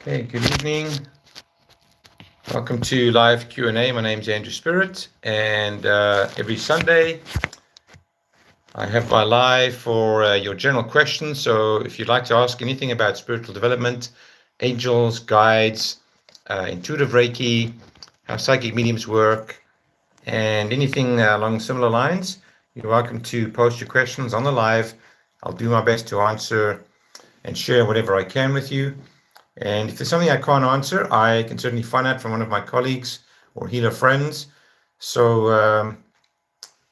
Hey, good evening. Welcome to live Q&A. My name's Andrew Spirit, and every Sunday I have my live for your general questions. So if you'd like to ask anything about spiritual development, angels, guides, intuitive Reiki, how psychic mediums work, and anything along similar lines, you're welcome to post your questions on the live. I'll do my best to answer and share whatever I can with you. And if there's something I can't answer, I can certainly find out from one of my colleagues or healer friends. So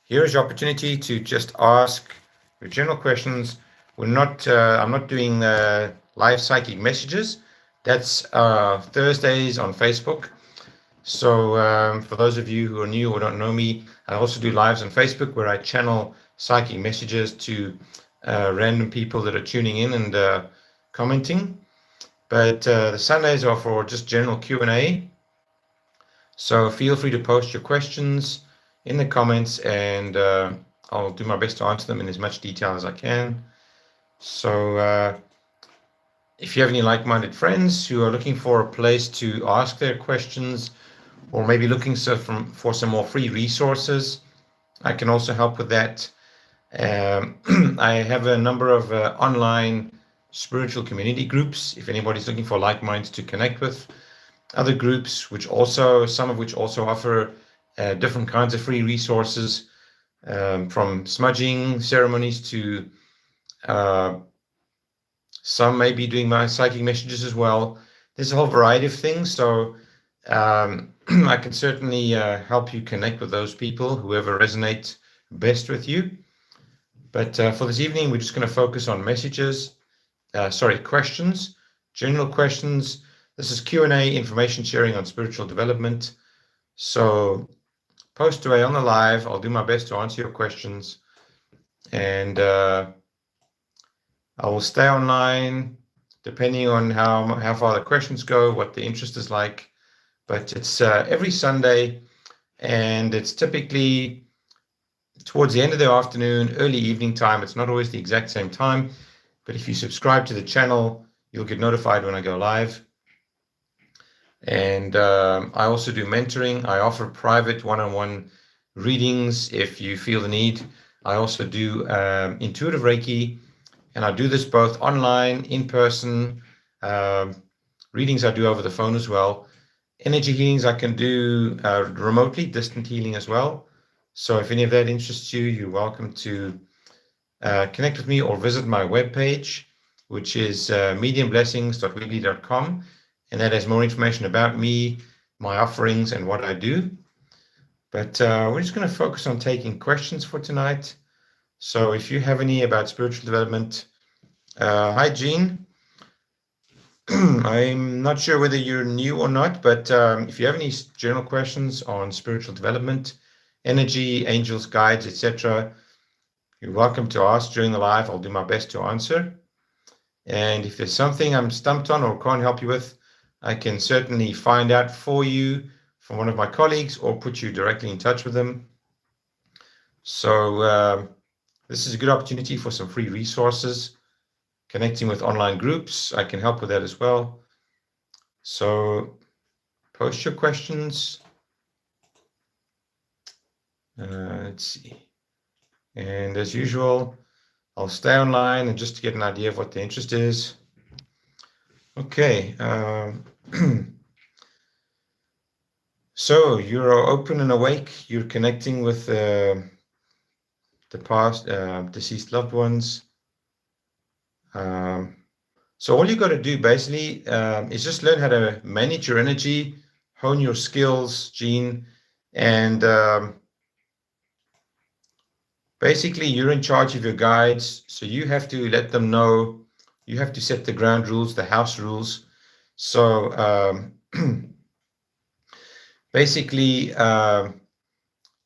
here is your opportunity to just ask your general questions. I'm not doing live psychic messages. That's Thursdays on Facebook. So for those of you who are new or don't know me, I also do lives on Facebook where I channel psychic messages to random people that are tuning in and commenting. But the Sundays are for just general Q&A. So feel free to post your questions in the comments, and I'll do my best to answer them in as much detail as I can. So if you have any like-minded friends who are looking for a place to ask their questions, or maybe looking for some more free resources, I can also help with that. I have a number of online spiritual community groups, if anybody's looking for like minds to connect with. Other groups, some of which also offer different kinds of free resources, from smudging ceremonies to some may be doing my psychic messages as well. There's a whole variety of things. So I can certainly help you connect with those people, whoever resonates best with you. But for this evening, we're just going to focus on questions, general questions. This is Q&A, information sharing on spiritual development. So post away on the live. I'll do my best to answer your questions. And I will stay online depending on how far the questions go, what the interest is like. But it's every Sunday, and it's typically towards the end of the afternoon, early evening time. It's not always the exact same time, but if you subscribe to the channel, you'll get notified when I go live. And I also do mentoring. I offer private one-on-one readings if you feel the need. I also do intuitive Reiki, and I do this both online, in person. Readings I do over the phone as well. Energy healings I can do remotely, distant healing as well. So if any of that interests you, you're welcome to connect with me or visit my webpage, which is mediumblessings.weebly.com, and that has more information about me, my offerings, and what I do. But we're just going to focus on taking questions for tonight. So if you have any about spiritual development, hi Jean. I'm not sure whether you're new or not, but if you have any general questions on spiritual development, energy, angels, guides, etc., you're welcome to ask during the live. I'll do my best to answer. And if there's something I'm stumped on or can't help you with, I can certainly find out for you from one of my colleagues or put you directly in touch with them. So this is a good opportunity for some free resources, connecting with online groups. I can help with that as well. So post your questions. Let's see. And as usual, I'll stay online and just to get an idea of what the interest is. Okay. So you're open and awake. You're connecting with the past deceased loved ones. So all you got to do basically is just learn how to manage your energy, hone your skills, Jean, and basically you're in charge of your guides. So you have to let them know. You have to set the ground rules, the house rules. So basically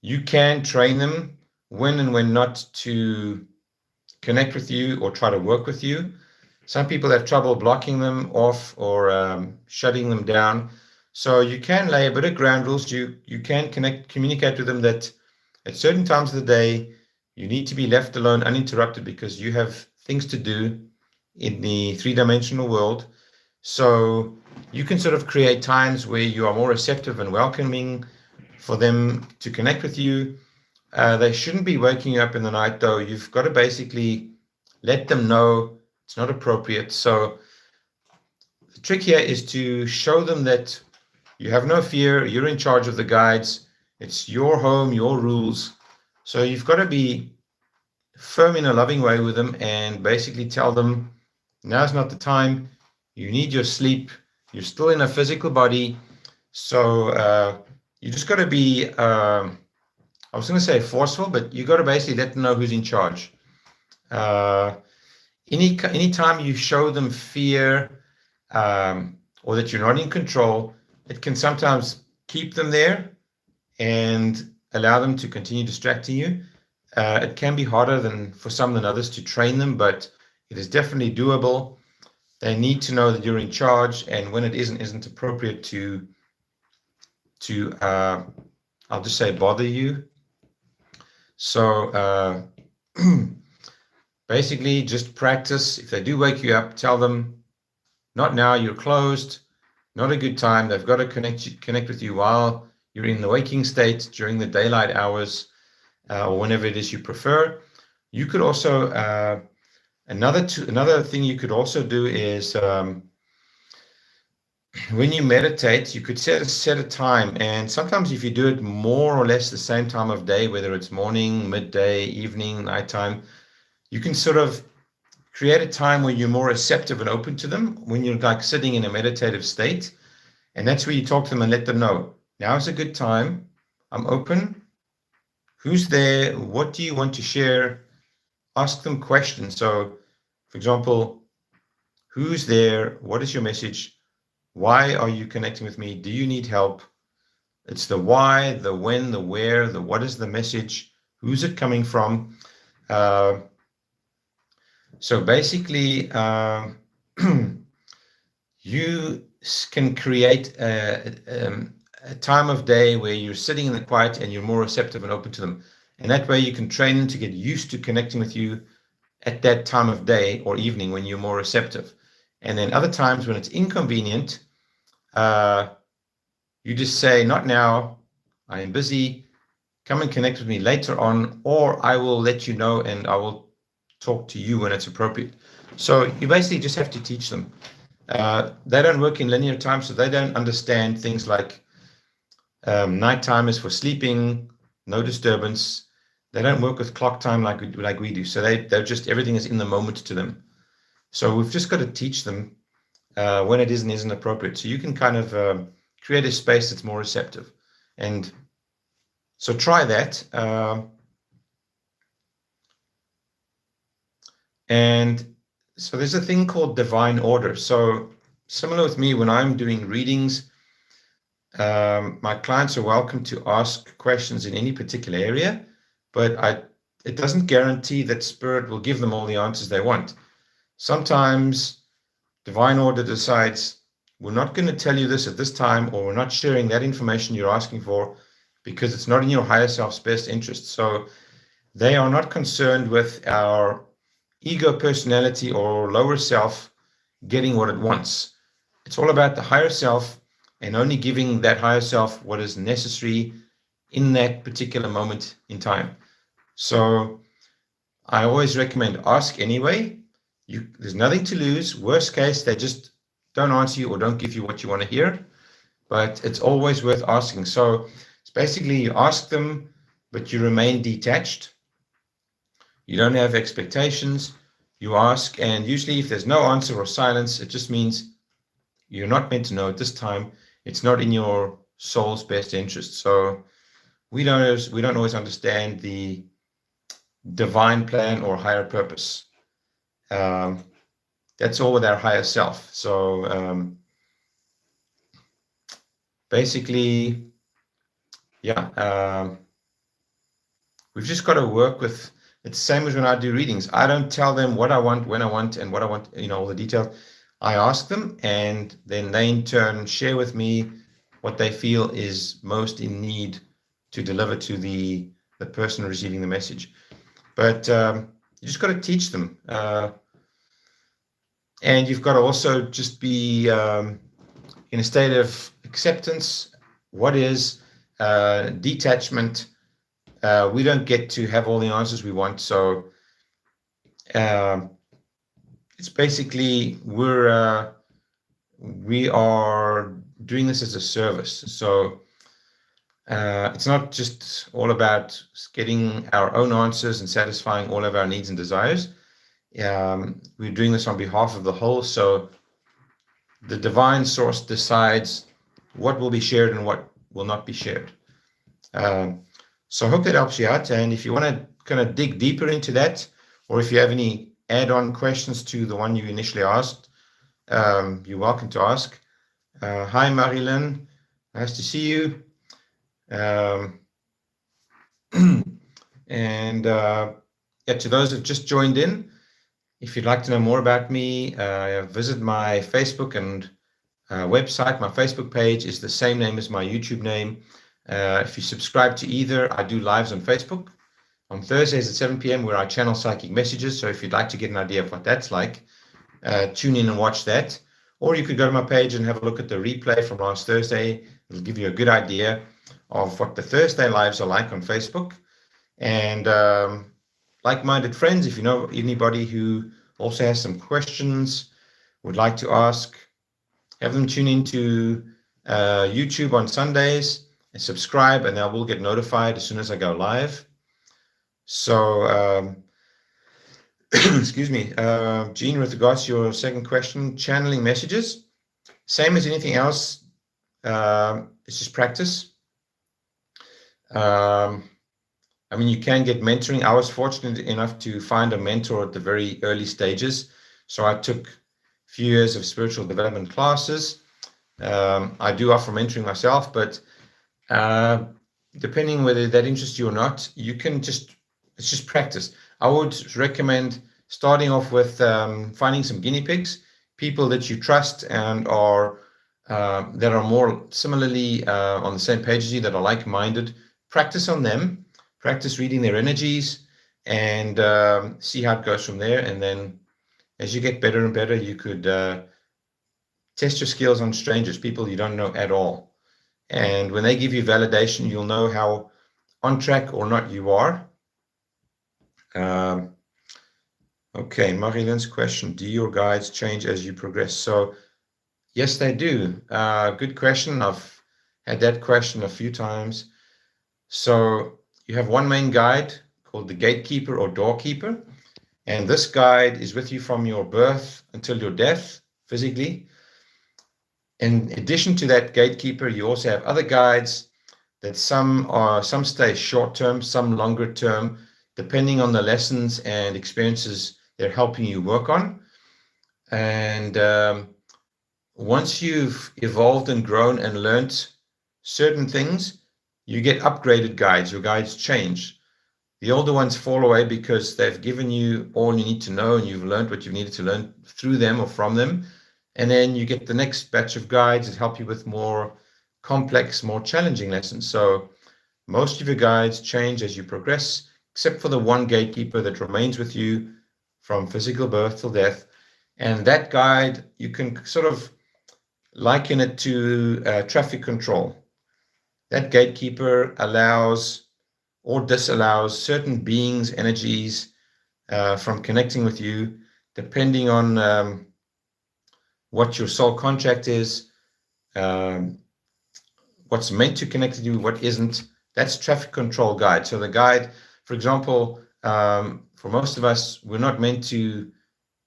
you can train them when and when not to connect with you or try to work with you. Some people have trouble blocking them off or shutting them down. So you can lay a bit of ground rules. You can communicate with them that at certain times of the day, you need to be left alone uninterrupted because you have things to do in the three-dimensional world. So you can sort of create times where you are more receptive and welcoming for them to connect with you. They shouldn't be waking you up in the night, though. You've got to basically let them know it's not appropriate. So the trick here is to show them that you have no fear, you're in charge of the guides, it's your home, your rules. So you've got to be firm in a loving way with them and basically tell them now's not the time, you need your sleep, you're still in a physical body. So you just got to be, I was going to say forceful, but you got to basically let them know who's in charge. Anytime you show them fear or that you're not in control, it can sometimes keep them there and allow them to continue distracting you. It can be harder for some than others to train them, but it is definitely doable. They need to know that you're in charge, and when it isn't appropriate to I'll just say bother you. So basically just practice. If they do wake you up, tell them, not now, you're closed, not a good time. They've got to connect with you while you're in the waking state during the daylight hours, or whenever it is you prefer. You could also, another thing you could also do is when you meditate, you could set a time. And sometimes if you do it more or less the same time of day, whether it's morning, midday, evening, nighttime, you can sort of create a time where you're more receptive and open to them when you're like sitting in a meditative state. And that's where you talk to them and let them know, now's a good time. I'm open. Who's there? What do you want to share? Ask them questions. So, for example, who's there? What is your message? Why are you connecting with me? Do you need help? It's the why, the when, the where, the what is the message? Who's it coming from? So basically, you can create a time of day where you're sitting in the quiet and you're more receptive and open to them. And that way you can train them to get used to connecting with you at that time of day or evening when you're more receptive. And then other times when it's inconvenient, you just say, not now, I am busy, come and connect with me later on, or I will let you know and I will talk to you when it's appropriate. So you basically just have to teach them. They don't work in linear time, so they don't understand things like nighttime is for sleeping, no disturbance. They don't work with clock time like we do. So they're just, everything is in the moment to them. So we've just got to teach them when it is and isn't appropriate. So you can kind of create a space that's more receptive. And so try that. And so there's a thing called divine order. So similar with me, when I'm doing readings, my clients are welcome to ask questions in any particular area, but it doesn't guarantee that Spirit will give them all the answers they want. Sometimes divine order decides, we're not going to tell you this at this time, or we're not sharing that information you're asking for because it's not in your higher self's best interest. So they are not concerned with our ego personality or lower self getting what it wants. It's all about the higher self and only giving that higher self what is necessary in that particular moment in time. So I always recommend ask anyway. There's nothing to lose. Worst case, they just don't answer you or don't give you what you want to hear, but it's always worth asking. So it's basically you ask them, but you remain detached. You don't have expectations. You ask, and usually if there's no answer or silence, it just means you're not meant to know at this time. It's not in your soul's best interest. So we don't always understand the divine plan or higher purpose. That's all with our higher self. So basically, yeah, we've just got to work with. It's the same as when I do readings. I don't tell them what I want, when I want, and what I want, all the details. I ask them, and then they in turn share with me what they feel is most in need to deliver to the person receiving the message. But you just got to teach them. And you've got to also just be in a state of acceptance. What is detachment? We don't get to have all the answers we want. So it's basically we are doing this as a service. So it's not just all about getting our own answers and satisfying all of our needs and desires. We're doing this on behalf of the whole. So the divine source decides what will be shared and what will not be shared. So I hope that helps you out. And if you want to kind of dig deeper into that, or if you have any add-on questions to the one you initially asked, you're welcome to ask. Hi, Marilyn. Nice to see you. And to those who've just joined in, if you'd like to know more about me, visit my Facebook and website. My Facebook page is the same name as my YouTube name. If you subscribe to either, I do lives on Facebook on Thursdays at 7 p.m. where I channel psychic messages. So if you'd like to get an idea of what that's like, tune in and watch that. Or you could go to my page and have a look at the replay from last Thursday. It'll give you a good idea of what the Thursday lives are like on Facebook. And like-minded friends, if you know anybody who also has some questions, would like to ask, have them tune into YouTube on Sundays and subscribe, and they will get notified as soon as I go live. So, excuse me, Jean, with regards to your second question, channeling messages, same as anything else, it's just practice. I mean, you can get mentoring. I was fortunate enough to find a mentor at the very early stages. So I took a few years of spiritual development classes. I do offer mentoring myself, but depending whether that interests you or not, you can it's just practice. I would recommend starting off with finding some guinea pigs, people that you trust and are that are more similarly on the same page as you, that are like-minded. Practice on them, practice reading their energies, and see how it goes from there. And then as you get better and better, you could test your skills on strangers, people you don't know at all. And when they give you validation, you'll know how on track or not you are. Okay, Marilyn's question, do your guides change as you progress? So yes, they do. Good question. I've had that question a few times. So you have one main guide called the gatekeeper or doorkeeper. And this guide is with you from your birth until your death, physically. In addition to that gatekeeper, you also have other guides that some stay short term, some longer term, depending on the lessons and experiences they're helping you work on. And once you've evolved and grown and learned certain things, you get upgraded guides. Your guides change. The older ones fall away because they've given you all you need to know and you've learned what you needed to learn through them or from them. And then you get the next batch of guides that help you with more complex, more challenging lessons. So most of your guides change as you progress, except for the one gatekeeper that remains with you from physical birth till death. And that guide, you can sort of liken it to traffic control. That gatekeeper allows or disallows certain beings, energies from connecting with you, depending on what your soul contract is, what's meant to connect with you, what isn't. That's traffic control guide. So the guide, for example, for most of us, we're not meant to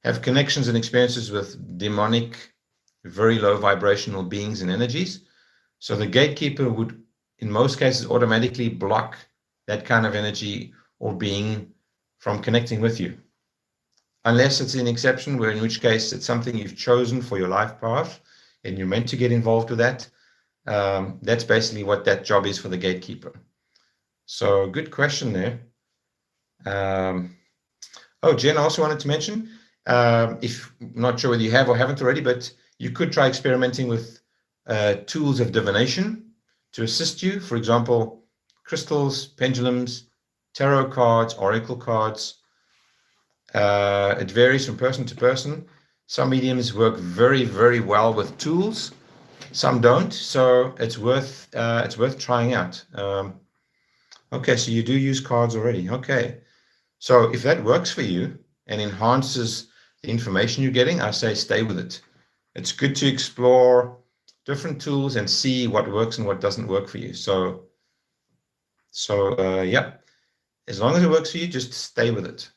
have connections and experiences with demonic, very low vibrational beings and energies. So the gatekeeper would, in most cases, automatically block that kind of energy or being from connecting with you. Unless it's an exception, where in which case it's something you've chosen for your life path and you're meant to get involved with that. That's basically what that job is for the gatekeeper. So good question there. Jen, I also wanted to mention, if not sure whether you have or haven't already, but you could try experimenting with tools of divination to assist you. For example, crystals, pendulums, tarot cards, oracle cards. It varies from person to person. Some mediums work very, very well with tools. Some don't, so it's worth trying out. Okay, so you do use cards already. Okay, so if that works for you and enhances the information you're getting, I say stay with it. It's good to explore different tools and see what works and what doesn't work for you. So yeah, as long as it works for you, just stay with it.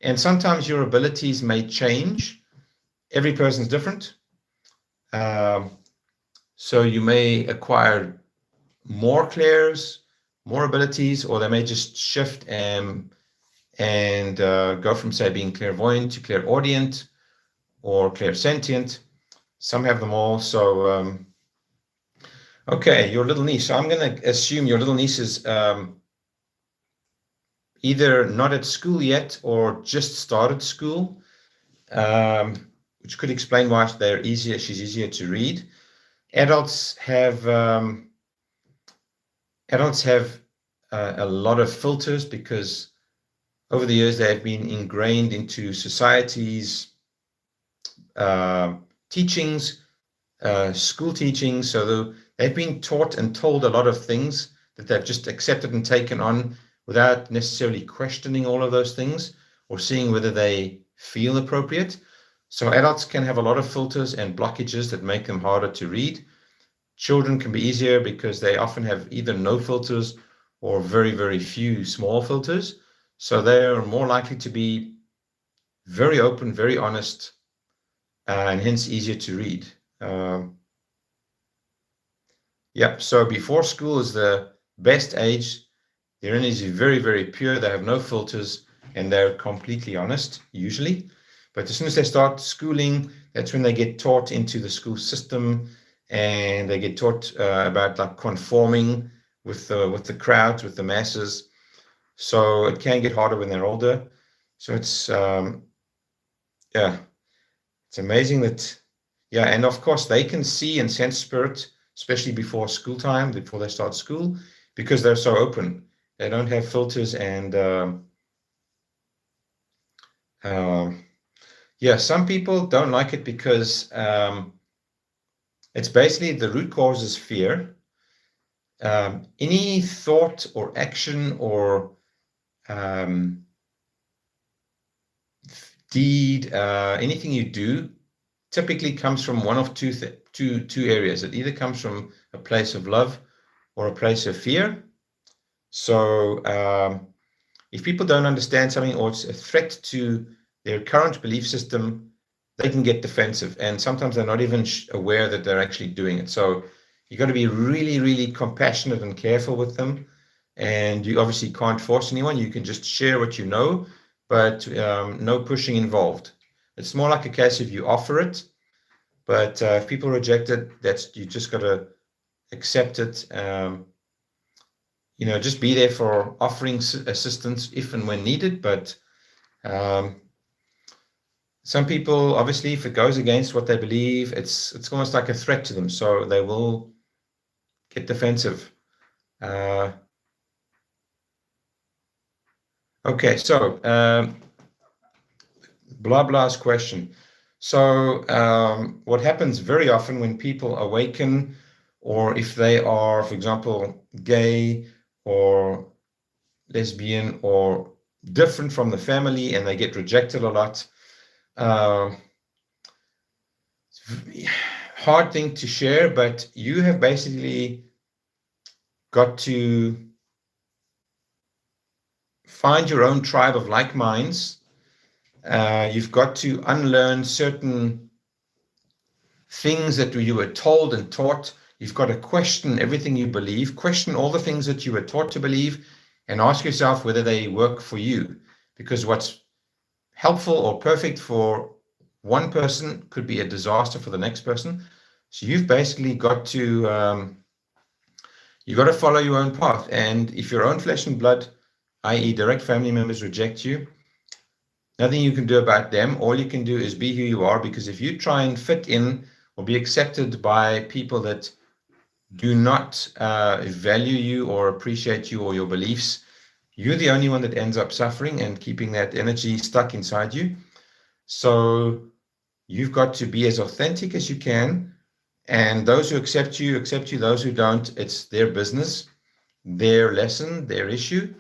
And sometimes your abilities may change. Every person's different. So you may acquire more clairs, more abilities, or they may just shift and go from, say, being clairvoyant to clairaudient or clairsentient. Some have them all. So, okay, your little niece. So I'm going to assume your little niece is either not at school yet or just started school, which could explain why she's easier to read. Adults have a lot of filters because over the years they have been ingrained into society's teachings, school teachings. So they've been taught and told a lot of things that they've just accepted and taken on without necessarily questioning all of those things or seeing whether they feel appropriate. So adults can have a lot of filters and blockages that make them harder to read. Children can be easier because they often have either no filters or very, very few small filters. So they're more likely to be very open, very honest, and hence easier to read. Yeah, so before school is the best age. Their energy is very, very pure. They have no filters and they're completely honest, usually. But as soon as they start schooling, that's when they get taught into the school system and they get taught about like conforming with the crowds, with the masses. So it can get harder when they're older. So it's, yeah, it's amazing that, yeah, and of course they can see and sense spirit, especially before school time, before they start school, because they're so open. They don't have filters and, yeah, some people don't like it because it's basically the root cause is fear. Any thought or action or deed, anything you do typically comes from one of two areas. It either comes from a place of love or a place of fear. So if people don't understand something or it's a threat to their current belief system, they can get defensive. And sometimes they're not even aware that they're actually doing it. So you've got to be really, really compassionate and careful with them. And you obviously can't force anyone. You can just share what you know, but no pushing involved. It's more like a case of you offer it, but if people reject it, you just got to accept it. Just be there for offering assistance if and when needed. But some people, obviously, if it goes against what they believe, it's almost like a threat to them. So they will get defensive. Okay, so blah blah's question. So what happens very often when people awaken, or if they are, for example, gay or lesbian or different from the family and they get rejected a lot, hard thing to share, but you have basically got to find your own tribe of like minds. You've got to unlearn certain things that you were told and taught. You've got to question everything you believe, question all the things that you were taught to believe, and ask yourself whether they work for you. Because what's helpful or perfect for one person could be a disaster for the next person. So you've basically got to follow your own path. And if your own flesh and blood, i.e. direct family members, reject you, nothing you can do about them. All you can do is be who you are, because if you try and fit in or be accepted by people that do not value you or appreciate you or your beliefs, you're the only one that ends up suffering and keeping that energy stuck inside you. So you've got to be as authentic as you can And those who accept you, accept you. Those who don't, it's their business, their lesson, their issue.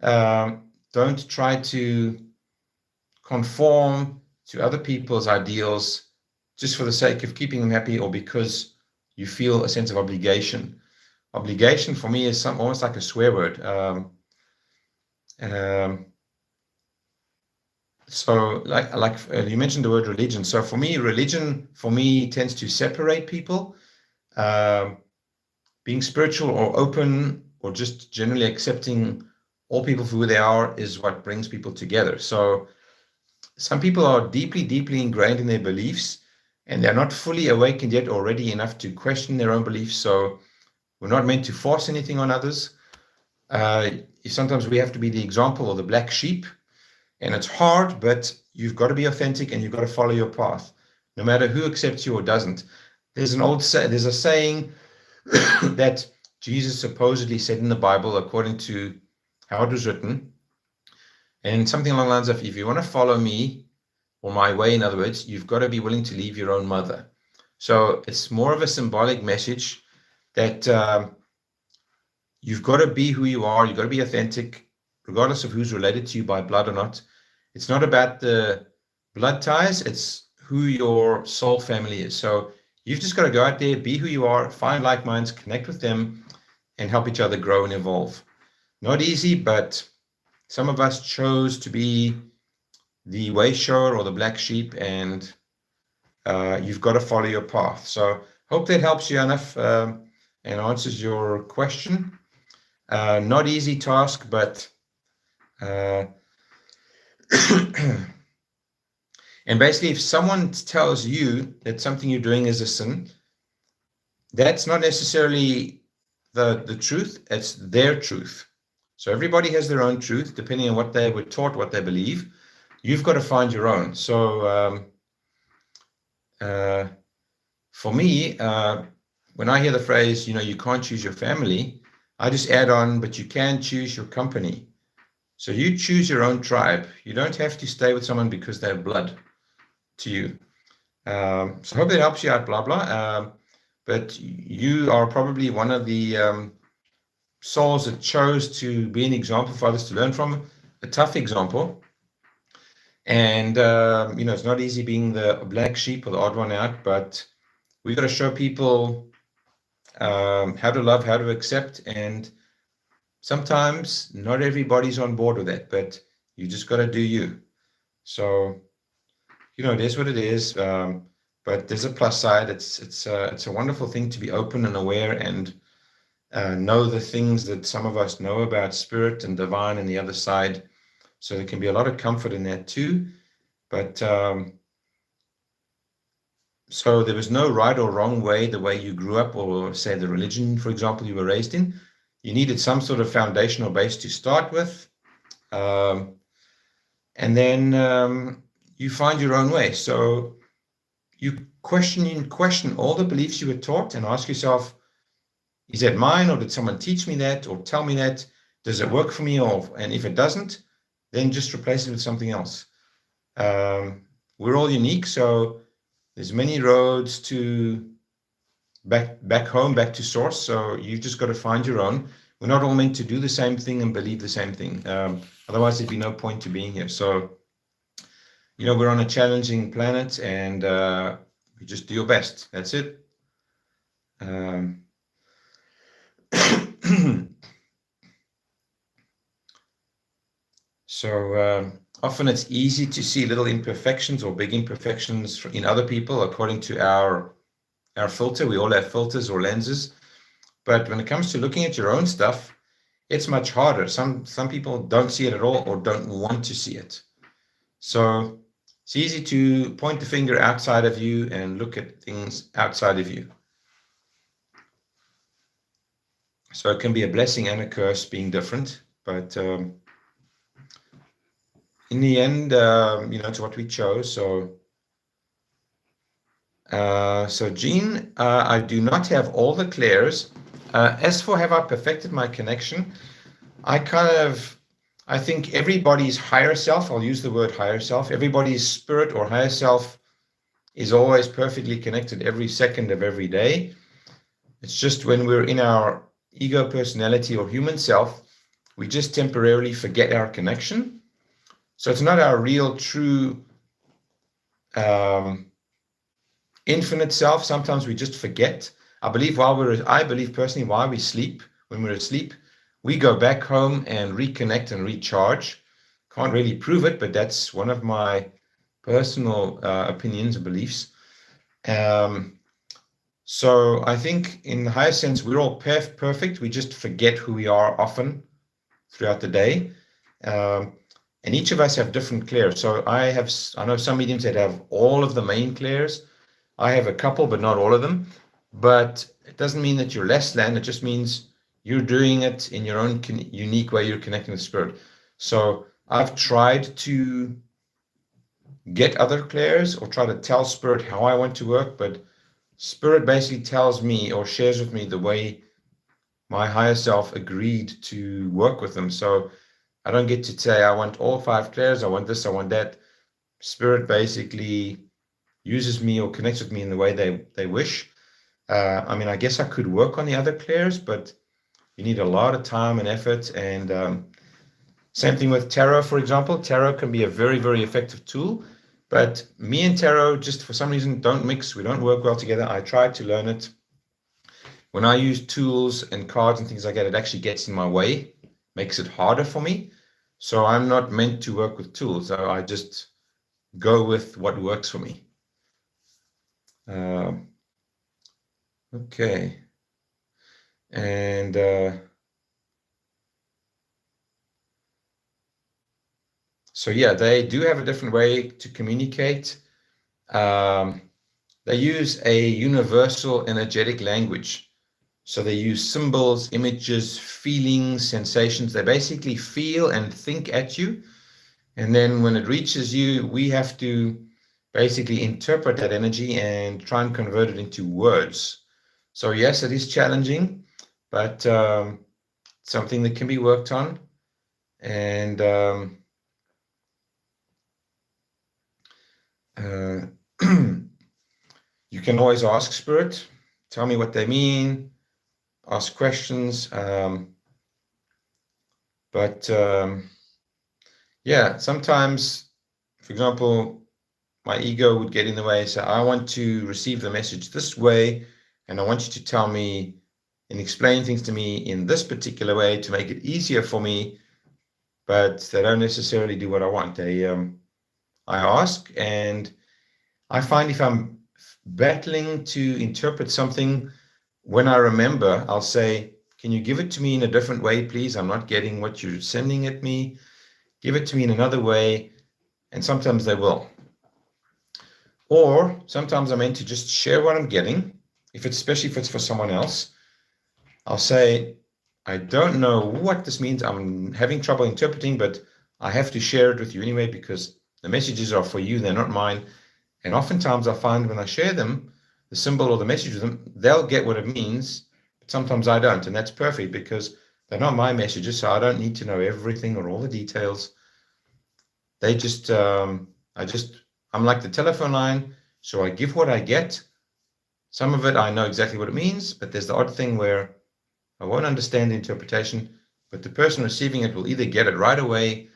Don't try to conform to other people's ideals just for the sake of keeping them happy or because you feel a sense of obligation. Obligation for me is almost like a swear word. So like you mentioned the word religion. So for me, religion tends to separate people. Being spiritual or open or just generally accepting all people for who they are is what brings people together. So some people are deeply, deeply ingrained in their beliefs, and they're not fully awakened yet or ready enough to question their own beliefs. So we're not meant to force anything on others. Sometimes we have to be the example or the black sheep, and it's hard, but you've got to be authentic and you've got to follow your path, no matter who accepts you or doesn't. There's a saying that Jesus supposedly said in the Bible, according to how it was written, and something along the lines of, if you want to follow me, or my way, in other words, you've got to be willing to leave your own mother. So it's more of a symbolic message that you've got to be who you are. You've got to be authentic, regardless of who's related to you by blood or not. It's not about the blood ties. It's who your soul family is. So you've just got to go out there, be who you are, find like minds, connect with them, and help each other grow and evolve. Not easy, but some of us chose to be the way shower or the black sheep, and you've got to follow your path. So hope that helps you enough and answers your question. Not easy task, but and basically, if someone tells you that something you're doing is a sin, that's not necessarily the truth. It's their truth. So everybody has their own truth, depending on what they were taught, what they believe. You've got to find your own. So for me, when I hear the phrase, you can't choose your family, I just add on, but you can choose your company. So you choose your own tribe. You don't have to stay with someone because they have blood to you. So I hope that helps you out, blah, blah. But you are probably one of the souls that chose to be an example for others to learn from, a tough example. And, it's not easy being the black sheep or the odd one out, but we've got to show people how to love, how to accept. And sometimes not everybody's on board with that, but you just got to do you. So, it is what it is. But there's a plus side. It's a wonderful thing to be open and aware and know the things that some of us know about spirit and divine and the other side. So there can be a lot of comfort in that too. But so there was no right or wrong way, the way you grew up, or say the religion, for example, you were raised in. You needed some sort of foundational base to start with. And then you find your own way. So you question all the beliefs you were taught and ask yourself, is that mine, or did someone teach me that or tell me that? Does it work for me? And if it doesn't, then just replace it with something else. We're all unique, so there's many roads to back home, back to source. So you've just got to find your own. We're not all meant to do the same thing and believe the same thing. Otherwise, there'd be no point to being here. So, we're on a challenging planet, and you just do your best. That's it. So often it's easy to see little imperfections or big imperfections in other people according to our filter. We all have filters or lenses. But when it comes to looking at your own stuff, it's much harder. Some people don't see it at all or don't want to see it. So it's easy to point the finger outside of you and look at things outside of you. So it can be a blessing and a curse being different. But in the end, it's what we chose. So Jean, I do not have all the clairs. As for have I perfected my connection, I think everybody's higher self, I'll use the word higher self, everybody's spirit or higher self is always perfectly connected every second of every day. It's just when we're in our ego personality or human self, we just temporarily forget our connection. So it's not our real, true, infinite self. Sometimes we just forget. I believe personally, while we sleep, when we're asleep, we go back home and reconnect and recharge. Can't really prove it, but that's one of my personal opinions and beliefs. So I think in the higher sense, we're all perfect. We just forget who we are often throughout the day. And each of us have different clairs. So I know some mediums that have all of the main clairs. I have a couple, but not all of them. But it doesn't mean that you're less than. It just means you're doing it in your own unique way. You're connecting with spirit. So I've tried to get other clairs or try to tell spirit how I want to work, but spirit basically tells me or shares with me the way my higher self agreed to work with them. So I don't get to say, I want all 5 clairs, I want this, I want that. Spirit basically uses me or connects with me in the way they wish. I mean, I guess I could work on the other clairs, but you need a lot of time and effort. And same thing with tarot, for example. Tarot can be a very, very effective tool, but me and tarot just for some reason don't mix. We don't work well together. I tried to learn it. When I use tools and cards and things like that, it actually gets in my way, makes it harder for me. So I'm not meant to work with tools. So I just go with what works for me. Okay. And so yeah, they do have a different way to communicate. They use a universal energetic language. So they use symbols, images, feelings, sensations. They basically feel and think at you. And then when it reaches you, we have to basically interpret that energy and try and convert it into words. So yes, it is challenging, but something that can be worked on. And you can always ask spirit, tell me what they mean, ask questions. Yeah, sometimes, for example, my ego would get in the way. So I want to receive the message this way, and I want you to tell me and explain things to me in this particular way to make it easier for me. But they don't necessarily do what I want. I ask, and I find if I'm battling to interpret something, when I remember, I'll say, can you give it to me in a different way, please? I'm not getting what you're sending at me. Give it to me in another way. And sometimes they will. Or sometimes I'm meant to just share what I'm getting, especially if it's for someone else. I'll say, I don't know what this means. I'm having trouble interpreting, but I have to share it with you anyway because the messages are for you, they're not mine. And oftentimes I find when I share them, the symbol or the message with them, they'll get what it means, but sometimes I don't. And that's perfect because they're not my messages, so I don't need to know everything or all the details. They just, I'm like the telephone line, so I give what I get. Some of it I know exactly what it means, but there's the odd thing where I won't understand the interpretation, but the person receiving it will either get it right away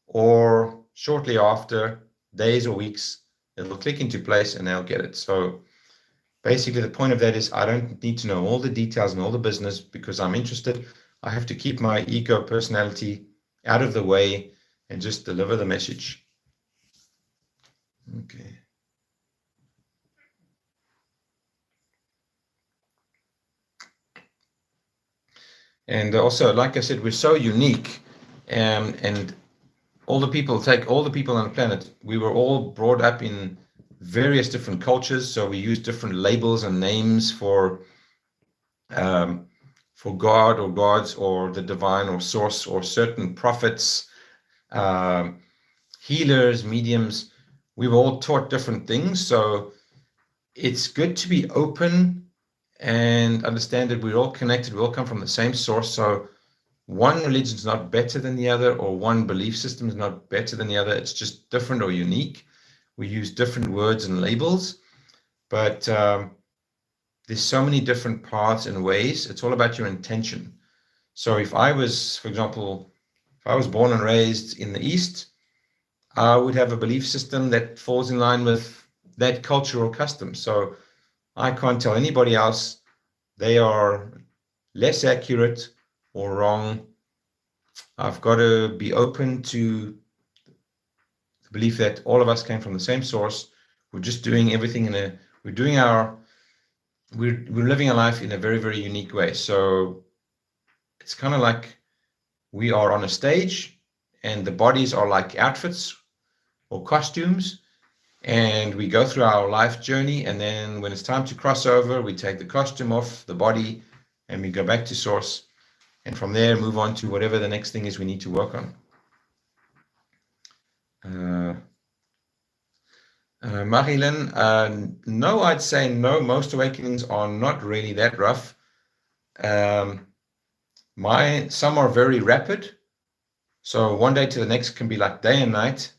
or shortly after, days or weeks, it will click into place and they'll get it. So basically the point of that is I don't need to know all the details and all the business because I'm interested. I have to keep my ego personality out of the way and just deliver the message. Okay. And also, like I said, we're so unique, and all the people on the planet, we were all brought up in various different cultures, so we use different labels and names for God or gods or the divine or source or certain prophets, healers, mediums. We were all taught different things, so it's good to be open and understand that we're all connected, we all come from the same source. So one religion is not better than the other, or one belief system is not better than the other. It's just different or unique. We use different words and labels. But there's so many different paths and ways. It's all about your intention. So if I was, for example, if I was born and raised in the East, I would have a belief system that falls in line with that cultural custom. So I can't tell anybody else they are less accurate or wrong. I've got to be open to the belief that all of us came from the same source. We're just doing everything we're living a life in a very, very unique way. So it's kind of like we are on a stage and the bodies are like outfits or costumes, and we go through our life journey, and then when it's time to cross over, we take the costume off the body and we go back to source, and from there move on to whatever the next thing is we need to work on. Marilyn, no, I'd say no. Most awakenings are not really that rough. Some are very rapid. So one day to the next can be like day and night.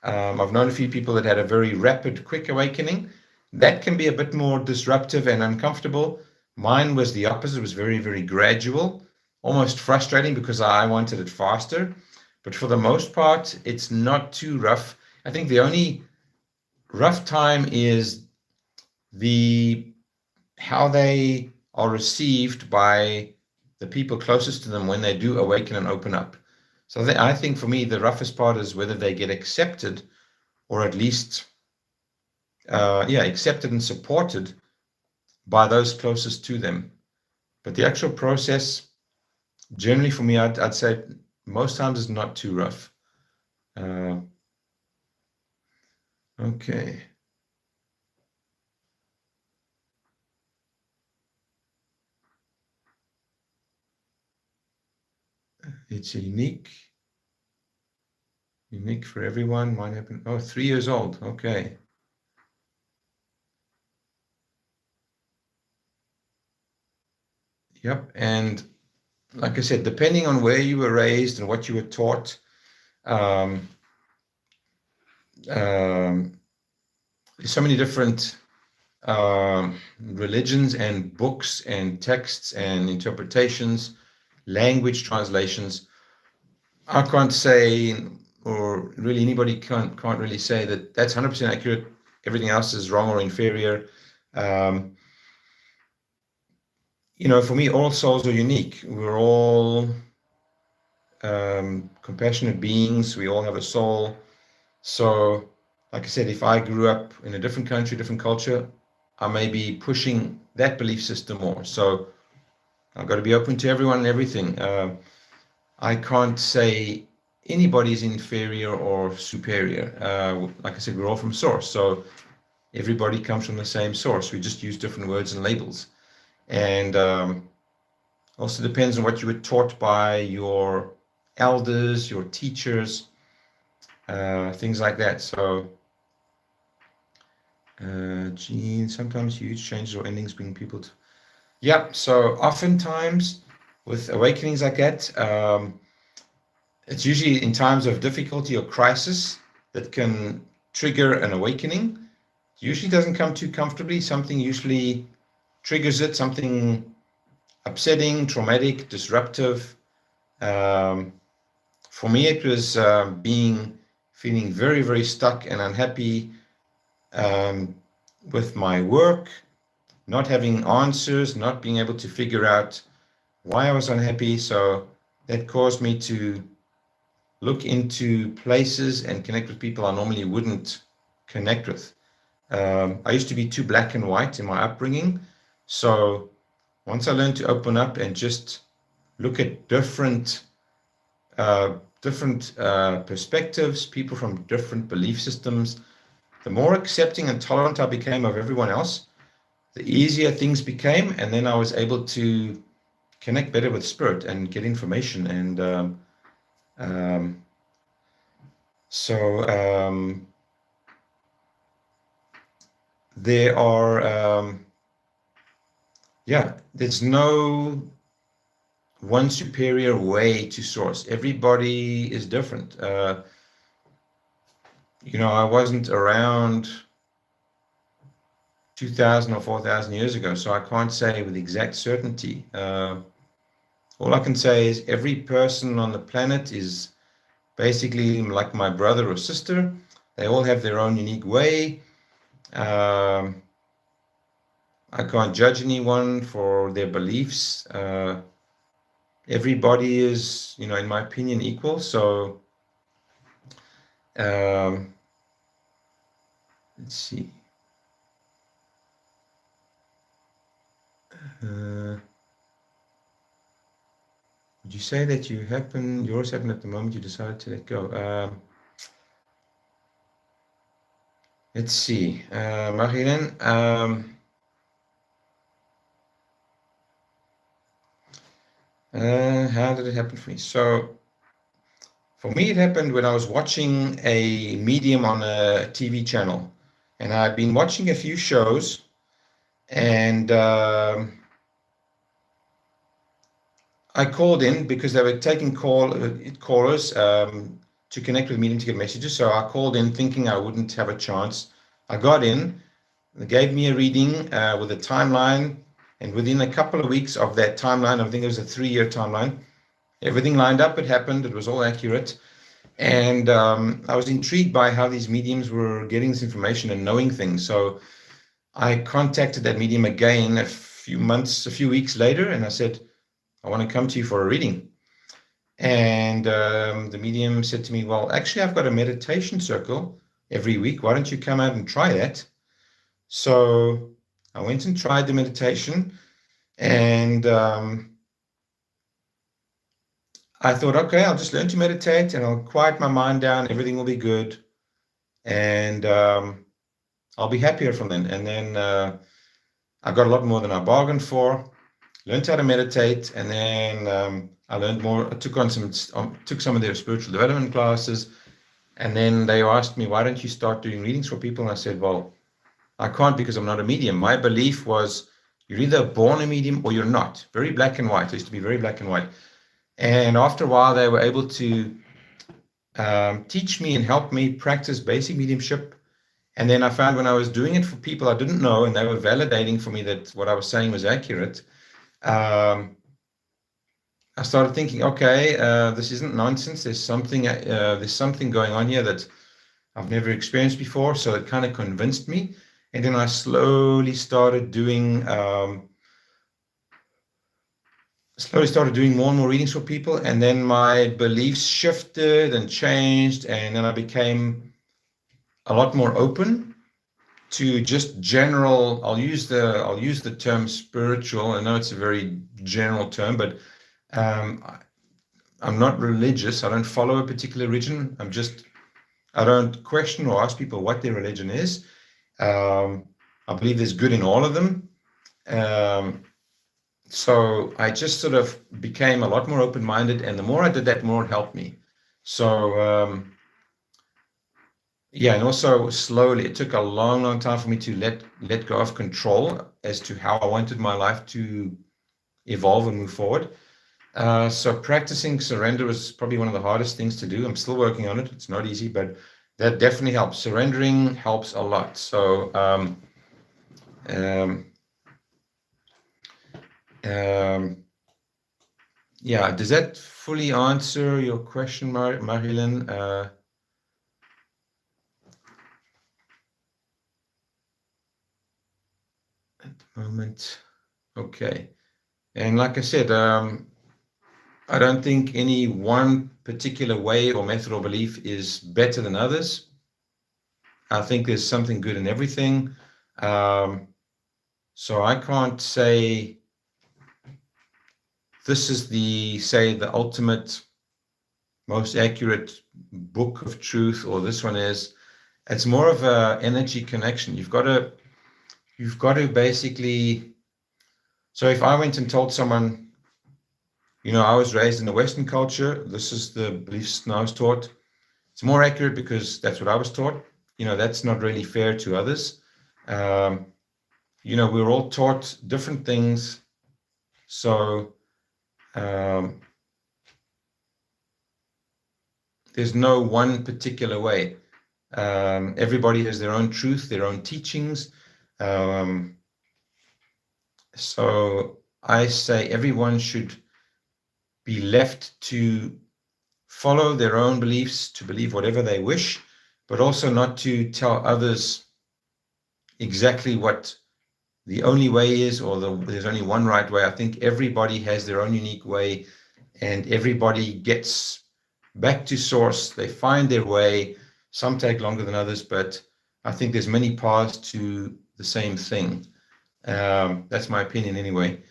I've known a few people that had a very rapid, quick awakening. That can be a bit more disruptive and uncomfortable. Mine was the opposite. It was very, very gradual, almost frustrating because I wanted it faster. But for the most part, it's not too rough. I think the only rough time is how they are received by the people closest to them when they do awaken and open up. So I think for me, the roughest part is whether they get accepted, or at least, accepted and supported by those closest to them. But the actual process, generally for me, I'd say most times is not too rough. Okay. It's unique for everyone. Mine happened, 3 years old. Okay. Yep. And like I said, depending on where you were raised and what you were taught, there's so many different religions and books and texts and interpretations, language translations. I can't say, or really anybody can't really say that that's 100% accurate. Everything else is wrong or inferior. For me, all souls are unique. We're all compassionate beings. We all have a soul. So, like I said, if I grew up in a different country, different culture, I may be pushing that belief system more. So I've got to be open to everyone and everything. I can't say anybody's inferior or superior. Like I said, we're all from source. So everybody comes from the same source. We just use different words and labels. And also depends on what you were taught by your elders, your teachers, things like that. So, Gene, sometimes huge changes or endings bring people to... Yeah, so oftentimes with awakenings like that, it's usually in times of difficulty or crisis that can trigger an awakening. It usually doesn't come too comfortably. Something usually triggers it, something upsetting, traumatic, disruptive. For me, it was feeling very, very stuck and unhappy with my work, not having answers, not being able to figure out why I was unhappy. So that caused me to look into places and connect with people I normally wouldn't connect with. I used to be too black and white in my upbringing. So once I learned to open up and just look at different perspectives, people from different belief systems, the more accepting and tolerant I became of everyone else, the easier things became. And then I was able to connect better with spirit and get information. And there are, there's no one superior way to source. Everybody is different. I wasn't around 2,000 or 4,000 years ago, so I can't say with exact certainty. All I can say is every person on the planet is basically like my brother or sister. They all have their own unique way. I can't judge anyone for their beliefs. Everybody is, in my opinion, equal. So let's see. Would you say that yours happened at the moment you decided to let go? Let's see, Marilyn. How did it happen for me? So for me, it happened when I was watching a medium on a TV channel, and I'd been watching a few shows, and I called in because they were taking callers to connect with medium to get messages. So I called in thinking I wouldn't have a chance. I got in, they gave me a reading with a timeline, and within a couple of weeks of that timeline, I think it was a 3-year timeline, everything lined up, it happened, it was all accurate. And I was intrigued by how these mediums were getting this information and knowing things. So I contacted that medium again a few weeks later, and I said, I want to come to you for a reading. And the medium said to me, well, actually, I've got a meditation circle every week. Why don't you come out and try that? So I went and tried the meditation, and I thought, okay, I'll just learn to meditate and I'll quiet my mind down. Everything will be good. And I'll be happier from then. And then I got a lot more than I bargained for. Learned how to meditate, and then I learned more. I took some of their spiritual development classes, and then they asked me, why don't you start doing readings for people? And I said, well, I can't because I'm not a medium. My belief was you're either born a medium or you're not. Very black and white. It used to be very black and white. And after a while, they were able to teach me and help me practice basic mediumship. And then I found when I was doing it for people I didn't know, and they were validating for me that what I was saying was accurate, I started thinking, okay, this isn't nonsense. There's something going on here that I've never experienced before. So it kind of convinced me. And then I slowly started doing more and more readings for people. And then my beliefs shifted and changed. And then I became a lot more open to just general. I'll use the term spiritual. I know it's a very general term, but I'm not religious. I don't follow a particular religion. I don't question or ask people what their religion is. I believe there's good in all of them. So I just sort of became a lot more open-minded, and the more I did that, the more it helped me. So yeah, and also slowly, it took a long, long time for me to let go of control as to how I wanted my life to evolve and move forward. So practicing surrender was probably one of the hardest things to do. I'm still working on it. It's not easy, but that definitely helps. Surrendering helps a lot. So yeah, does that fully answer your question, Marilyn? At the moment, okay. And like I said, I don't think any one particular way or method or belief is better than others. I think there's something good in everything. So I can't say this is the ultimate, most accurate book of truth, or this one is. It's more of an energy connection. You've got to basically. So if I went and told someone, I was raised in the Western culture, this is the beliefs I was taught, it's more accurate because that's what I was taught. That's not really fair to others. We're all taught different things. So there's no one particular way. Everybody has their own truth, their own teachings. So I say everyone should be left to follow their own beliefs, to believe whatever they wish, but also not to tell others exactly what the only way is, or there's only one right way. I think everybody has their own unique way, and everybody gets back to source. They find their way. Some take longer than others, but I think there's many paths to the same thing. That's my opinion anyway.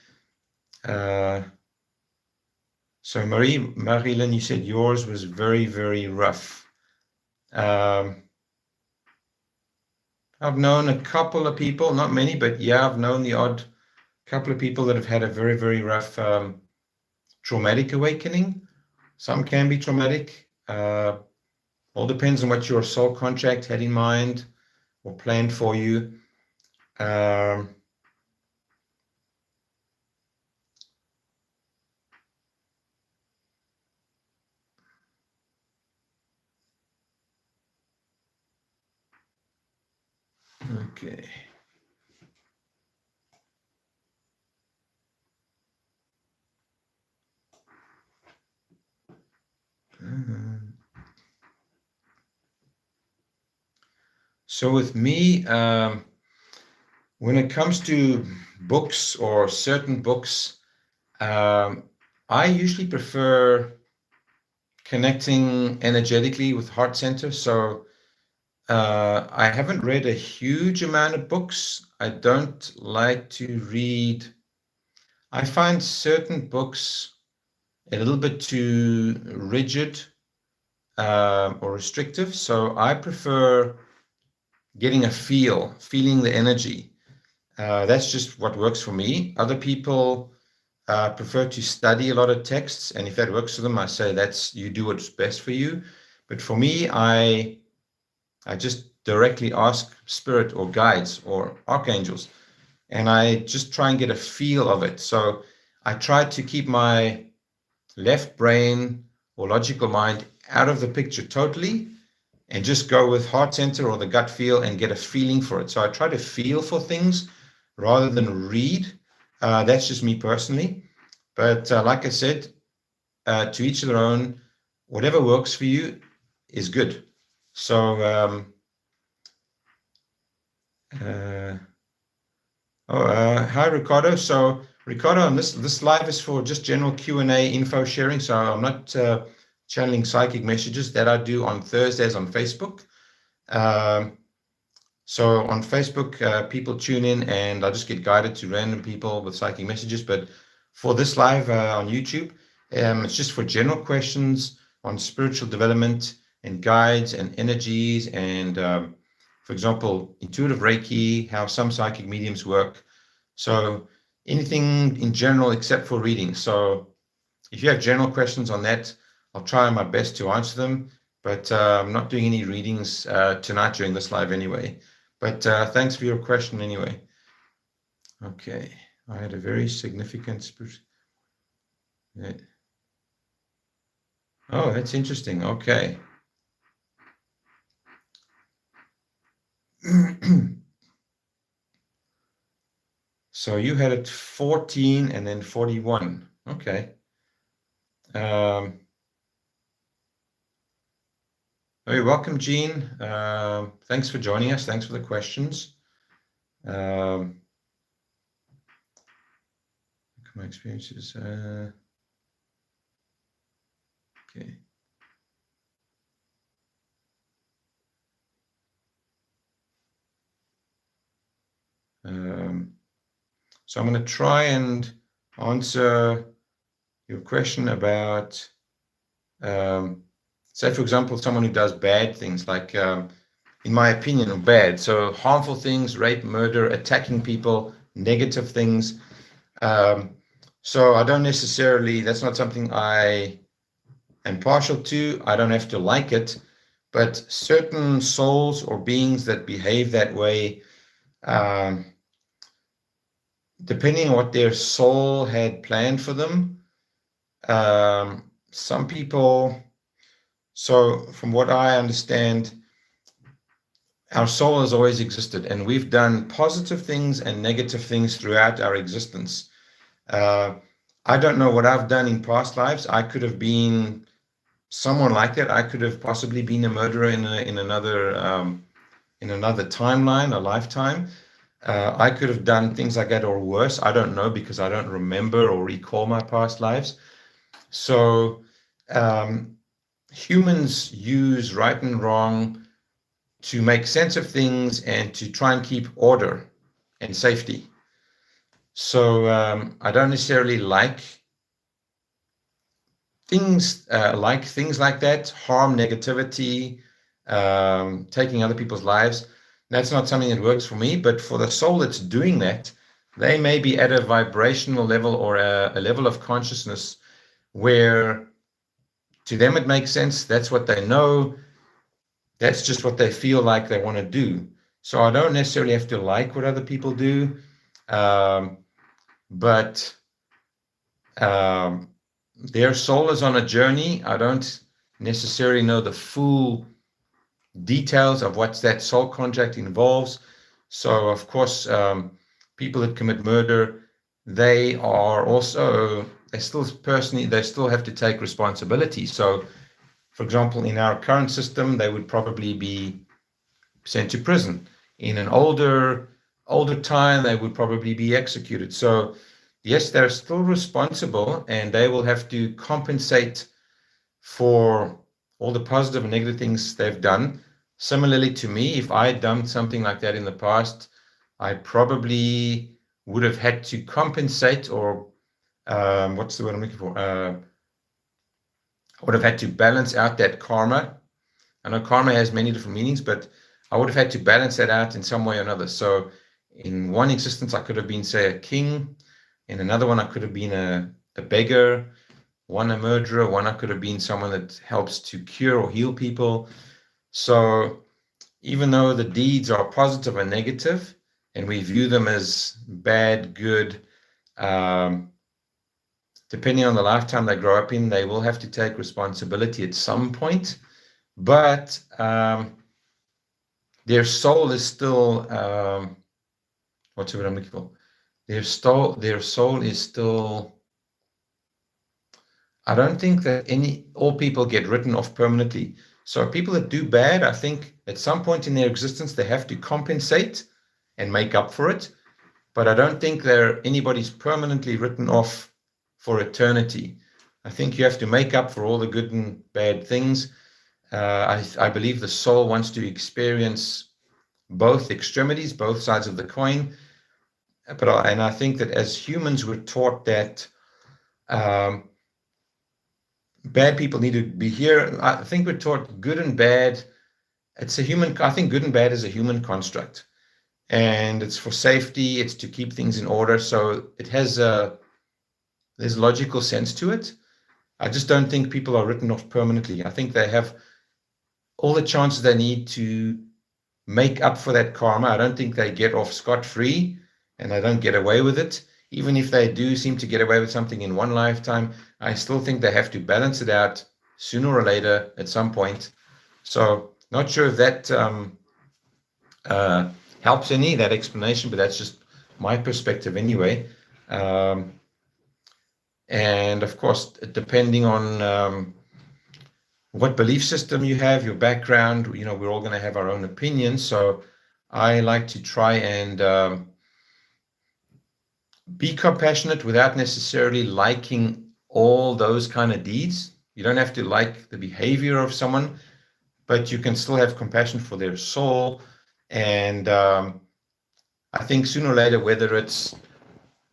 So Marilyn, you said yours was very, very rough. I've known a couple of people, not many, but yeah, I've known the odd couple of people that have had a very, very rough traumatic awakening. Some can be traumatic. All depends on what your soul contract had in mind or planned for you. Okay. So with me, when it comes to books or certain books, I usually prefer connecting energetically with heart center. So I haven't read a huge amount of books. I don't like to read. I find certain books a little bit too rigid or restrictive. So I prefer getting a feeling the energy. That's just what works for me. Other people prefer to study a lot of texts, and if that works for them, I say you do what's best for you. But for me, I just directly ask spirit or guides or archangels, and I just try and get a feel of it. So I try to keep my left brain or logical mind out of the picture totally, and just go with heart center or the gut feel and get a feeling for it. So I try to feel for things rather than read. That's just me personally. But like I said, to each their own. Whatever works for you is good. So hi Ricardo. So Ricardo, on this live is for just general Q&A info sharing. So I'm not channeling psychic messages. That I do on Thursdays on Facebook. So on Facebook, people tune in and I just get guided to random people with psychic messages. But for this live on YouTube, it's just for general questions on spiritual development and guides and energies and, for example, intuitive Reiki, how some psychic mediums work. So anything in general except for reading. So if you have general questions on that, I'll try my best to answer them. But I'm not doing any readings tonight during this live anyway. But thanks for your question anyway. Okay, I had a very significant spirit. Yeah. Oh, that's interesting. Okay. So you had it 14 and then 41. Okay. Oh, you're welcome, Jean. Thanks for joining us. Thanks for the questions. My experiences. Okay. So I'm going to try and answer your question about, say, for example, someone who does bad things, like, in my opinion, are bad. So harmful things, rape, murder, attacking people, negative things. So I don't necessarily, that's not something I am partial to. I don't have to like it. But certain souls or beings that behave that way, depending on what their soul had planned for them, some people, so from what I understand, our soul has always existed, and we've done positive things and negative things throughout our existence. I don't know what I've done in past lives. I could have been someone like that. I could have possibly been a murderer in another timeline, a lifetime. I could have done things like that or worse. I don't know, because I don't remember or recall my past lives. So humans use right and wrong to make sense of things and to try and keep order and safety. So I don't necessarily like things like that, harm, negativity, taking other people's lives. That's not something that works for me. But for the soul that's doing that, they may be at a vibrational level or a level of consciousness where to them it makes sense. That's what they know. That's just what they feel like they want to do. So I don't necessarily have to like what other people do, but their soul is on a journey. I don't necessarily know the full details of what that soul contract involves. So, of course, people that commit murder, they still have to take responsibility. So, for example, in our current system, they would probably be sent to prison. In an older time, they would probably be executed. So, yes, they're still responsible, and they will have to compensate for all the positive and negative things they've done. Similarly to me, if I had done something like that in the past, I probably would have had to compensate, or what's the word I'm looking for? I would have had to balance out that karma. I know karma has many different meanings, but I would have had to balance that out in some way or another. So in one existence, I could have been, say, a king. In another one, I could have been a beggar. One, a murderer. One, I could have been someone that helps to cure or heal people. So even though the deeds are positive and negative, and we view them as bad, good, depending on the lifetime they grow up in, they will have to take responsibility at some point. But their soul is still, what's the word I'm looking for? Their soul is still, I don't think that all people get written off permanently. So people that do bad, I think at some point in their existence, they have to compensate and make up for it. But I don't think anybody's permanently written off for eternity. I think you have to make up for all the good and bad things. I believe the soul wants to experience both extremities, both sides of the coin. And I think that as humans, we're taught that bad people need to be here. I think we're taught good and bad. I think good and bad is a human construct, and it's for safety. It's to keep things in order. So there's logical sense to it. I just don't think people are written off permanently. I think they have all the chances they need to make up for that karma. I don't think they get off scot-free, and they don't get away with it. Even if they do seem to get away with something in one lifetime, I still think they have to balance it out sooner or later at some point. So not sure if that helps any, that explanation, but that's just my perspective anyway. And of course, depending on what belief system you have, your background, we're all going to have our own opinions. So I like to try and be compassionate without necessarily liking all those kind of deeds. You don't have to like the behavior of someone, but you can still have compassion for their soul. And I think sooner or later, whether it's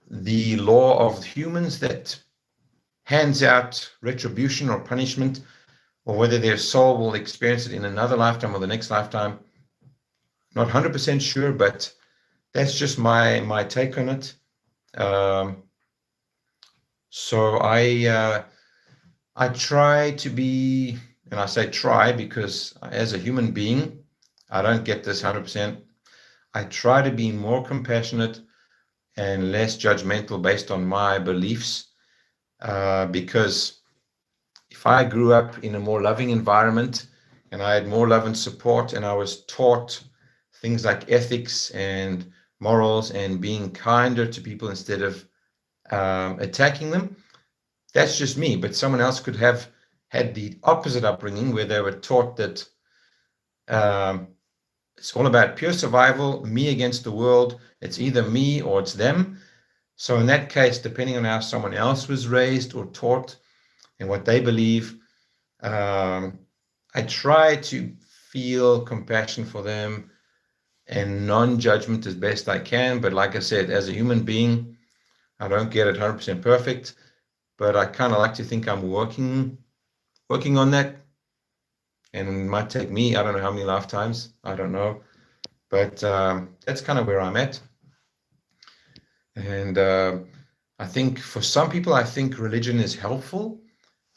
the law of humans that hands out retribution or punishment, or whether their soul will experience it in another lifetime or the next lifetime, not 100% sure, but that's just my take on it. So I try to be, and I say try because as a human being, I don't get this 100%. I try to be more compassionate and less judgmental based on my beliefs, because if I grew up in a more loving environment and I had more love and support, and I was taught things like ethics and morals and being kinder to people instead of attacking them. That's just me, but someone else could have had the opposite upbringing where they were taught that it's all about pure survival, me against the world. It's either me or it's them. So in that case, depending on how someone else was raised or taught and what they believe, I try to feel compassion for them and non-judgment as best I can. But like I said, as a human being, I don't get it 100% perfect, but I kind of like to think I'm working on that. And it might take me, I don't know how many lifetimes, I don't know. But that's kind of where I'm at. And I think for some people, I think religion is helpful,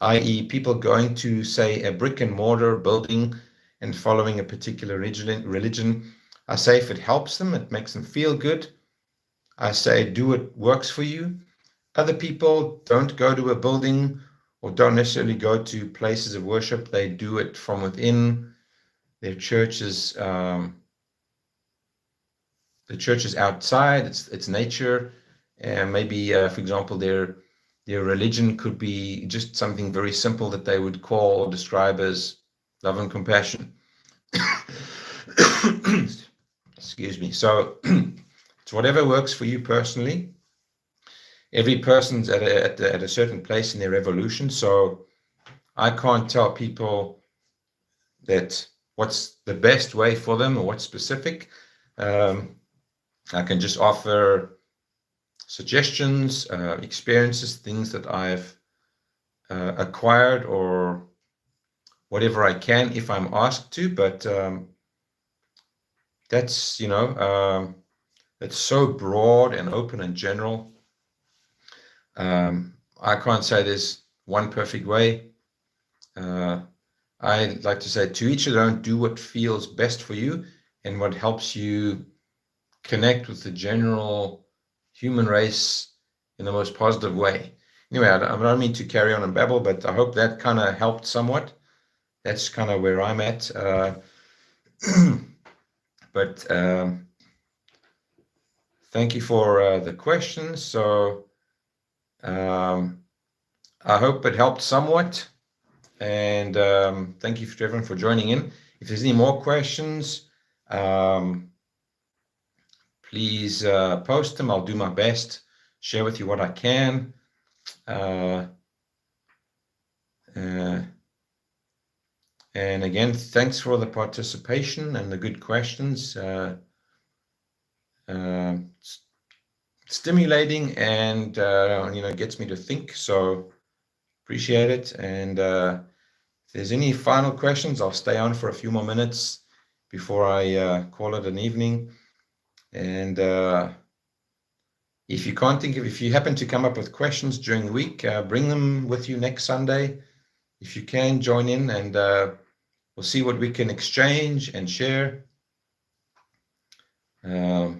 i.e. people going to, say, a brick and mortar building and following a particular religion. I say if it helps them, it makes them feel good, I say do what works for you. Other people don't go to a building or don't necessarily go to places of worship. They do it from within their churches. The church is outside, it's nature, and maybe, for example, their religion could be just something very simple that they would call or describe as love and compassion. Excuse me. So it's whatever works for you personally. Every person's at a certain place in their evolution, so I can't tell people that what's the best way for them or what's specific. I can just offer suggestions, experiences, things that I've acquired or whatever I can if I'm asked to. But that's, it's so broad and open and general. I can't say there's one perfect way. I like to say to each their own, do what feels best for you and what helps you connect with the general human race in the most positive way. Anyway, I don't mean to carry on and babble, but I hope that kind of helped somewhat. That's kind of where I'm at. But thank you for the questions. So I hope it helped somewhat. And thank you to everyone for joining in. If there's any more questions, please post them. I'll do my best, share with you what I can. And again, thanks for the participation and the good questions. Stimulating and gets me to think. So appreciate it. And if there's any final questions, I'll stay on for a few more minutes before I call it an evening. And if you happen to come up with questions during the week, bring them with you next Sunday. If you can, join in, and we'll see what we can exchange and share. Yeah.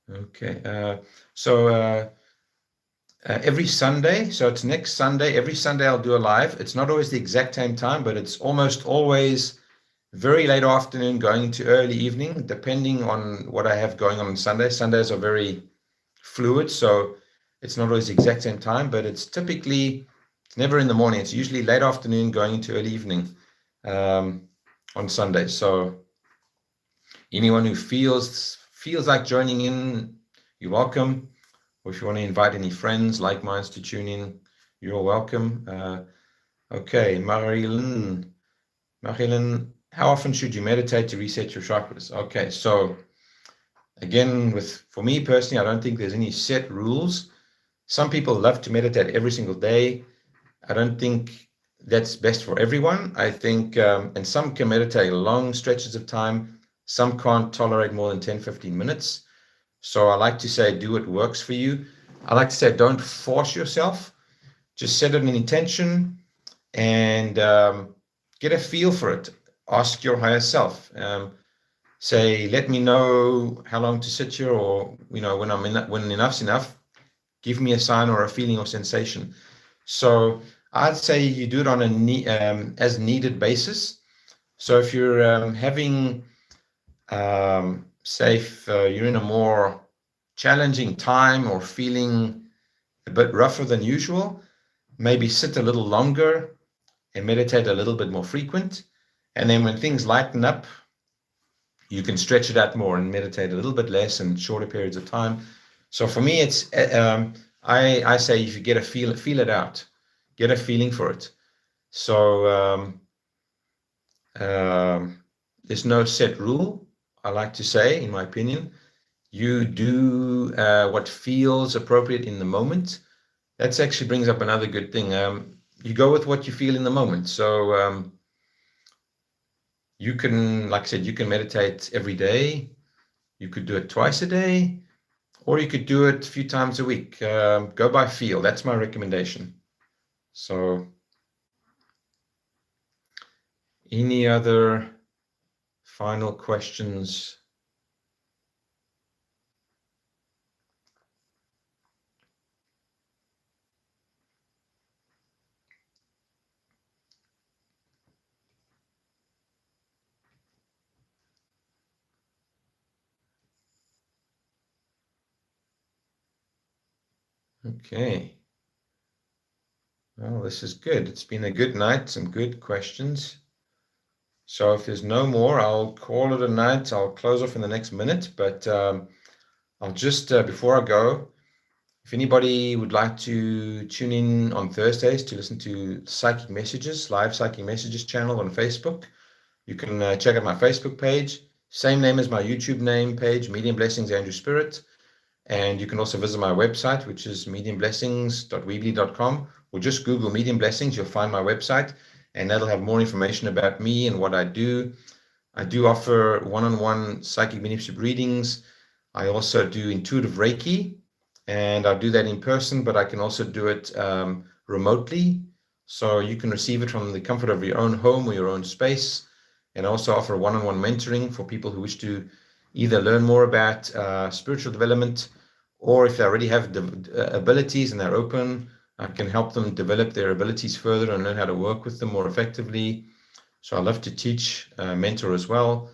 Okay. Every Sunday, so it's next Sunday, every Sunday I'll do a live. It's not always the exact same time, but it's almost always very late afternoon going to early evening, depending on what I have going on Sunday. Sundays are very fluid, so it's not always the exact same time, but it's never in the morning. It's usually late afternoon going into early evening on Sundays. So anyone who feels like joining in, you're welcome. Or if you want to invite any friends like minds to tune in, you're welcome. Okay, Marilyn, how often should you meditate to reset your chakras? Okay, so again, for me personally, I don't think there's any set rules. Some people love to meditate every single day. I don't think that's best for everyone. I think, and some can meditate long stretches of time. Some can't tolerate more than 10, 15 minutes. So I like to say, do what works for you. I like to say, don't force yourself. Just set an intention and get a feel for it. Ask your higher self. say, let me know how long to sit here, or when enough's enough, give me a sign or a feeling or sensation. So I'd say you do it on a as needed basis. So if you're having, say, if you're in a more challenging time or feeling a bit rougher than usual, maybe sit a little longer and meditate a little bit more frequent. And then when things lighten up, you can stretch it out more and meditate a little bit less in shorter periods of time. So for me, it's I say if you get a feel it out, get a feeling for it. So there's no set rule. I like to say, in my opinion, you do what feels appropriate in the moment. That actually brings up another good thing. You go with what you feel in the moment. So you can, like I said, you can meditate every day. You could do it twice a day, or you could do it a few times a week. Go by feel. That's my recommendation. So any other final questions? Okay. Well, this is good. It's been a good night, some good questions. So if there's no more, I'll call it a night. I'll close off in the next minute, but I'll just, before I go, if anybody would like to tune in on Thursdays to listen to Psychic Messages, live Psychic Messages channel on Facebook, you can check out my Facebook page. Same name as my YouTube name page, Medium Blessings Andrew Spirit. And you can also visit my website, which is mediumblessings.weebly.com, or just Google Medium Blessings. You'll find my website, and that'll have more information about me and what I do. I do offer one-on-one psychic mediumship readings. I also do intuitive Reiki, and I'll do that in person, but I can also do it remotely. So you can receive it from the comfort of your own home or your own space. And I also offer one-on-one mentoring for people who wish to either learn more about spiritual development, or if they already have abilities and they're open, I can help them develop their abilities further and learn how to work with them more effectively. So I love to teach, mentor as well.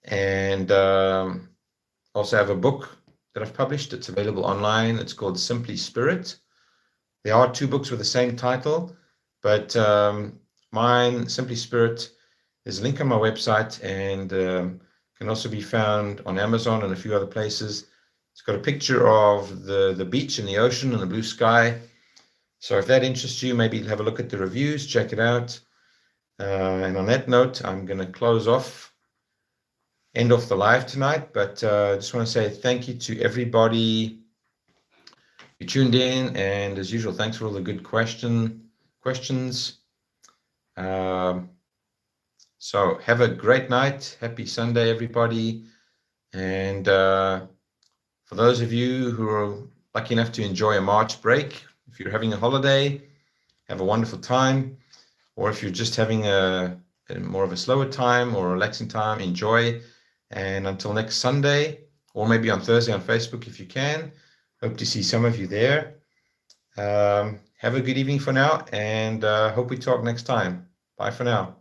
And also have a book that I've published. It's available online. It's called Simply Spirit. There are two books with the same title, but mine, Simply Spirit, there's a link on my website, and can also be found on Amazon and a few other places. It's got a picture of the beach and the ocean and the blue sky. So if that interests you, maybe have a look at the reviews, check it out. And on that note, I'm going to close off, end off the live tonight. But I just want to say thank you to everybody who tuned in. And as usual, thanks for all the good questions. So have a great night. Happy Sunday, everybody. And for those of you who are lucky enough to enjoy a March break, if you're having a holiday, have a wonderful time. Or if you're just having a more of a slower time or a relaxing time, enjoy. And until next Sunday, or maybe on Thursday on Facebook if you can, hope to see some of you there. Have a good evening for now, and hope we talk next time. Bye for now.